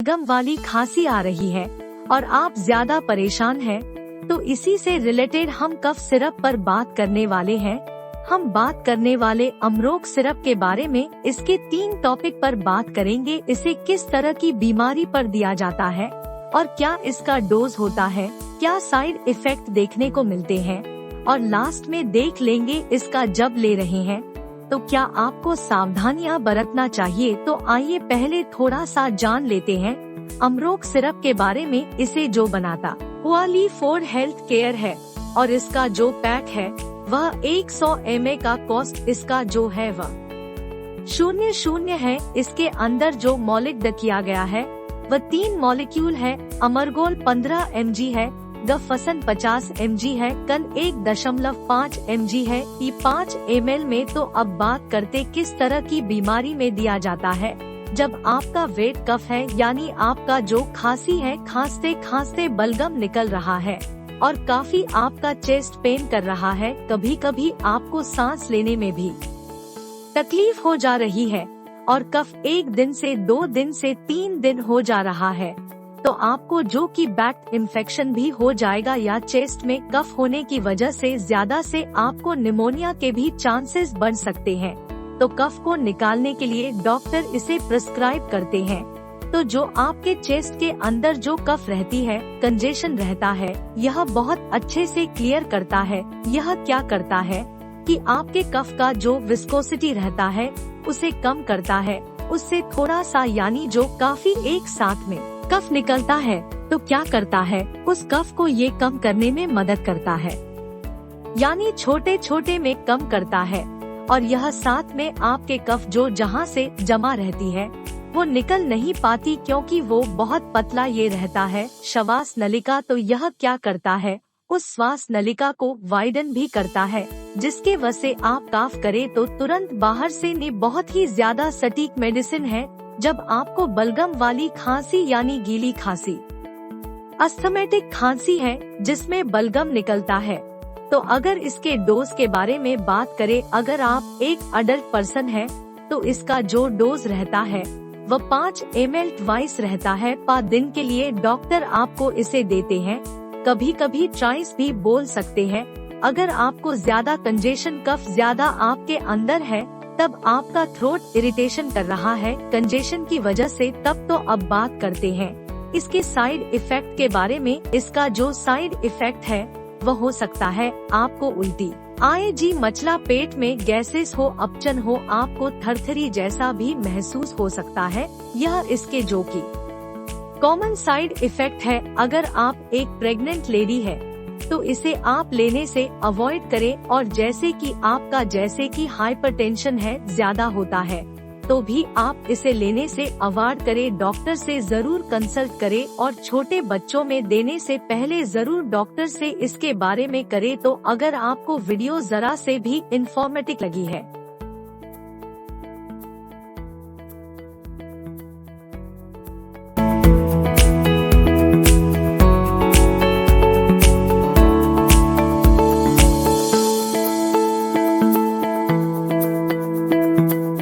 बलगम वाली खांसी आ रही है और आप ज्यादा परेशान हैं, तो इसी से रिलेटेड हम कफ सिरप पर बात करने वाले हैं। हम बात करने वाले अमरोक सिरप के बारे में इसके 3 टॉपिक पर बात करेंगे। इसे किस तरह की बीमारी पर दिया जाता है और क्या इसका डोज होता है, क्या साइड इफेक्ट देखने को मिलते हैं, और लास्ट में देख लेंगे इसका जब ले रहे हैं तो क्या आपको सावधानियां बरतना चाहिए। तो आइए पहले थोड़ा सा जान लेते हैं अमरोक सिरप के बारे में। इसे जो बनाता हुआ ली4 हेल्थ केयर है और इसका जो पैक है वह 100 ml का कॉस्ट इसका जो है वह 0.0 है। इसके अंदर जो मॉलिक्यूल किया गया है वह 3 मॉलिक्यूल है। अमरगोल 15 mg है, गफसन 50 mg है, कन 1.5 mg है, ई 5 ml में। तो अब बात करते किस तरह की बीमारी में दिया जाता है। जब आपका वेट कफ है, यानी आपका जो खांसी है, खांसते खांसते बलगम निकल रहा है और काफी आपका चेस्ट पेन कर रहा है, कभी कभी आपको सांस लेने में भी तकलीफ हो जा रही है और कफ 1 दिन से 2 दिन से 3 दिन हो जा रहा है, तो आपको जो कि बैक इन्फेक्शन भी हो जाएगा या चेस्ट में कफ होने की वजह से ज्यादा से आपको निमोनिया के भी चांसेस बढ़ सकते हैं। तो कफ को निकालने के लिए डॉक्टर इसे प्रिस्क्राइब करते हैं। तो जो आपके चेस्ट के अंदर जो कफ रहती है, कंजेशन रहता है, यह बहुत अच्छे से क्लियर करता है। यह क्या करता है कि आपके कफ का जो विस्कोसिटी रहता है उसे कम करता है। उससे थोड़ा सा यानी जो काफी एक साथ में कफ निकलता है तो क्या करता है, उस कफ को ये कम करने में मदद करता है, यानी छोटे छोटे में कम करता है। और यह साथ में आपके कफ जो जहाँ से जमा रहती है वो निकल नहीं पाती क्योंकि वो बहुत पतला ये रहता है श्वास नलिका। तो यह क्या करता है, उस श्वास नलिका को वाइडन भी करता है, जिसके वजह से आप काफ करे तो तुरंत बाहर से ने बहुत ही ज्यादा सटीक मेडिसिन है। जब आपको बलगम वाली खांसी यानी गीली खांसी, अस्थमेटिक खांसी है जिसमें बलगम निकलता है, तो अगर इसके डोज के बारे में बात करें, अगर आप एक अडल्ट पर्सन है तो इसका जो डोज रहता है वह 5 ml ट्वाइस रहता है पर दिन के लिए। डॉक्टर आपको इसे देते हैं, कभी कभी ट्राइस भी बोल सकते हैं। अगर आपको ज्यादा कंजेशन कफ ज्यादा आपके अंदर है, तब आपका थ्रोट इरिटेशन कर रहा है कंजेशन की वजह से, तब तो अब बात करते हैं इसके साइड इफेक्ट के बारे में। इसका जो साइड इफेक्ट है वह हो सकता है आपको उल्टी आए, जी मचला, पेट में गैसेस हो, अपचन हो, आपको थरथरी जैसा भी महसूस हो सकता है। यह इसके जो की कॉमन साइड इफेक्ट है। अगर आप एक प्रेग्नेंट लेडी है तो इसे आप लेने से अवॉइड करें, और जैसे कि आपका जैसे कि हाइपरटेंशन है ज्यादा होता है तो भी आप इसे लेने से अवॉइड करें। डॉक्टर से जरूर कंसल्ट करें और छोटे बच्चों में देने से पहले जरूर डॉक्टर से इसके बारे में करें। तो अगर आपको वीडियो जरा से भी इंफॉर्मेटिव लगी है